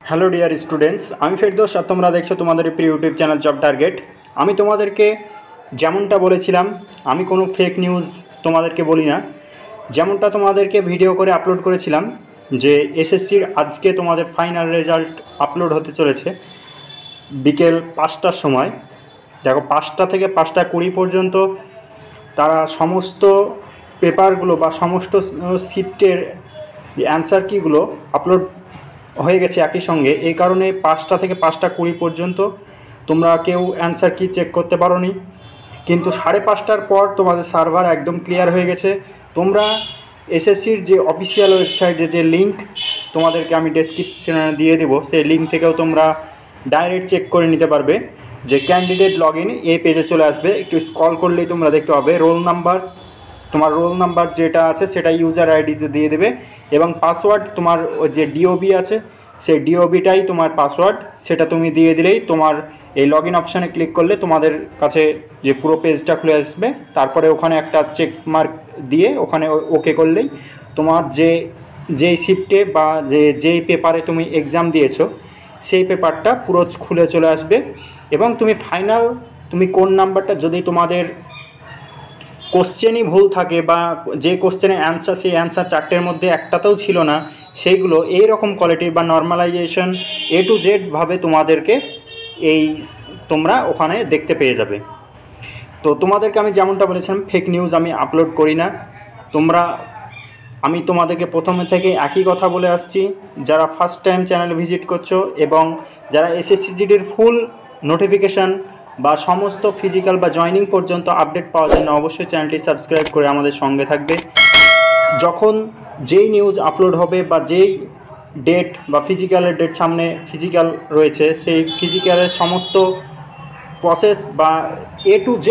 Hello dear students, আমি ফেরদৌস আর তোমরা দেখছো তোমাদের প্রিয় ইউটিউব চ্যানেল জব টার্গেট। আমি তোমাদেরকে যেমনটা বলেছিলাম, আমি কোনো ফেক নিউজ তোমাদেরকে বলি না। যেমনটা তোমাদেরকে ভিডিও করে আপলোড করেছিলাম যে এসএসসির আজকে তোমাদের ফাইনাল রেজাল্ট আপলোড হতে চলেছে বিকেল 5টার সময়। দেখো, 5টা থেকে 5টা 20 পর্যন্ত তারা সমস্ত পেপারগুলো বা সমস্ত শিফটের অ্যান্সার কিগুলো আপলোড হয়ে গেছে একই সঙ্গে। এই কারণে 5টা থেকে 5টা 20 পর্যন্ত তোমরা কেউ অ্যান্সার কি চেক করতে পারো নি, কিন্তু 5:30টার পর তোমাদের সার্ভার একদম ক্লিয়ার হয়ে গেছে। তোমরা এসএসসির যে অফিসিয়াল ওয়েবসাইটে যে লিঙ্ক তোমাদেরকে আমি ডেসক্রিপশনে দিয়ে দেবো, সেই লিঙ্ক থেকেও তোমরা ডাইরেক্ট চেক করে নিতে পারবে। যে ক্যান্ডিডেট লগ ইন এই পেজে চলে আসবে, একটু স্ক্রল করলেই তোমরা দেখতে পাবে রোল নাম্বার। তোমার রোল নাম্বার যেটা আছে সেটা ইউজার আইডিতে দিয়ে দেবে, এবং পাসওয়ার্ড তোমার যে ডিওবি আছে সেই ডিওবিটাই তোমার পাসওয়ার্ড, সেটা তুমি দিয়ে দিলেই তোমার এই লগ ইন অপশানে ক্লিক করলে তোমাদের কাছে যে পুরো পেজটা খুলে আসবে। তারপরে ওখানে একটা চেক মার্ক দিয়ে ওখানে ওকে করলেই তোমার যেই শিফটে বা যেই পেপারে তুমি এক্সাম দিয়েছো সেই পেপারটা পুরো খুলে চলে আসবে। এবং তুমি ফাইনাল তুমি কোন নাম্বারটা, যদি তোমাদের কোশ্চেনই ভুল থাকে বা যে কোশ্চেনের অ্যান্সার সেই অ্যান্সার 4টের মধ্যে একটাতেও ছিল না, সেইগুলো এই রকম কোয়ালিটির বা নর্মালাইজেশন A to Z ভাবে তোমাদেরকে তোমরা ওখানে দেখতে পেয়ে যাবে। তো তোমাদেরকে আমি যেমনটা বলেছিলাম, ফেক নিউজ আমি আপলোড করি না। আমি তোমাদেরকে প্রথমে থেকে একই কথা বলে আসছি, যারা ফার্স্ট টাইম চ্যানেল ভিজিট করছো এবং যারা এসএসসি জিডির ফুল নোটিফিকেশান বা সমস্ত ফিজিক্যাল বা জয়নিং পর্যন্ত আপডেট পাওয়ার জন্য অবশ্যই চ্যানেলটি সাবস্ক্রাইব করে আমাদের সঙ্গে থাকবে। যখন যেই নিউজ আপলোড হবে বা যেই ডেট বা ফিজিক্যালের ডেট সামনে ফিজিক্যাল রয়েছে, সেই ফিজিক্যালের সমস্ত প্রসেস বা A to Z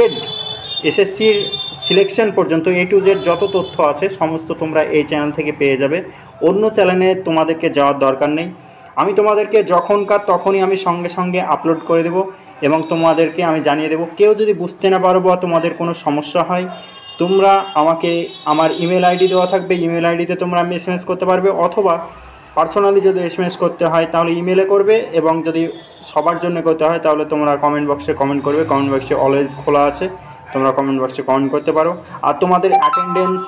এসএসসির সিলেকশন পর্যন্ত A to Z যত তথ্য আছে সমস্ত তোমরা এই চ্যানেল থেকে পেয়ে যাবে। অন্য চ্যানেলে তোমাদেরকে যাওয়ার দরকার নেই। আমি তোমাদেরকে যখনকার তখনই আমি সঙ্গে সঙ্গে আপলোড করে দেব এবং তোমাদেরকে আমি জানিয়ে দেব। কেউ যদি বুঝতে না পারো বা তোমাদের কোনো সমস্যা হয়, তোমরা আমাকে আমার ইমেল আইডি দেওয়া থাকবে, ইমেল আইডিতে তোমরা SMS করতে পারবে, অথবা পার্সোনালি যদি SMS করতে হয় তাহলে ইমেলে করবে, এবং যদি সবার জন্য করতে হয় তাহলে তোমরা কমেন্ট বক্সে কমেন্ট করবে। কমেন্ট বক্সে অলওয়েজ খোলা আছে, তোমরা কমেন্ট বক্সে কমেন্ট করতে পারো। আর তোমাদের অ্যাটেন্ডেন্স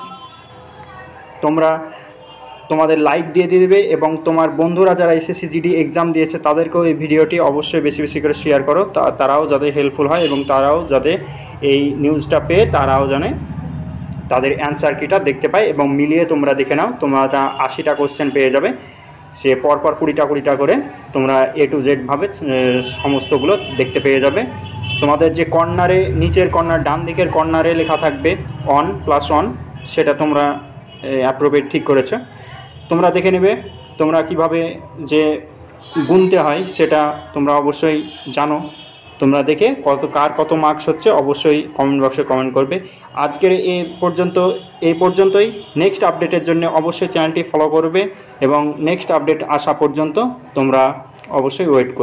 তোমাদের লাইক দিয়ে দেবে, এবং তোমার বন্ধুরা যারা এসএসসি জিডি এক্সাম দিয়েছে তাদেরকেও এই ভিডিওটি অবশ্যই বেশি বেশি করে শেয়ার করো, তারাও যাতে হেল্পফুল হয় এবং তারাও যাতে এই নিউজটা পেয়ে তারাও জানে তাদের অ্যান্সার কিটা দেখতে পায় এবং মিলিয়ে তোমরা দেখে নাও। তোমরা 80টা কোশ্চেন পেয়ে যাবে, সে পরপর 20টা করে তোমরা A to Z ভাবে সমস্তগুলো দেখতে পেয়ে যাবে। তোমাদের যে কর্নারে, নিচের কর্নার ডান দিকের কর্নারে লেখা থাকবে +1, সেটা তোমরা অ্যাপ্রোপ্রিয়েট ঠিক করেছো, তোমরা দেখে নেবে। তোমরা কিভাবে যে গুনতে হয় সেটা তোমরা অবশ্যই জানো। তোমরা দেখে কার কত মার্কস হচ্ছে অবশ্যই কমেন্ট বক্সে কমেন্ট করবে। আজকের এই পর্যন্তই। নেক্সট আপডেটের জন্য অবশ্যই চ্যানেলটি ফলো করবে এবং নেক্সট আপডেট আসা পর্যন্ত তোমরা অবশ্যই ওয়েট করবে।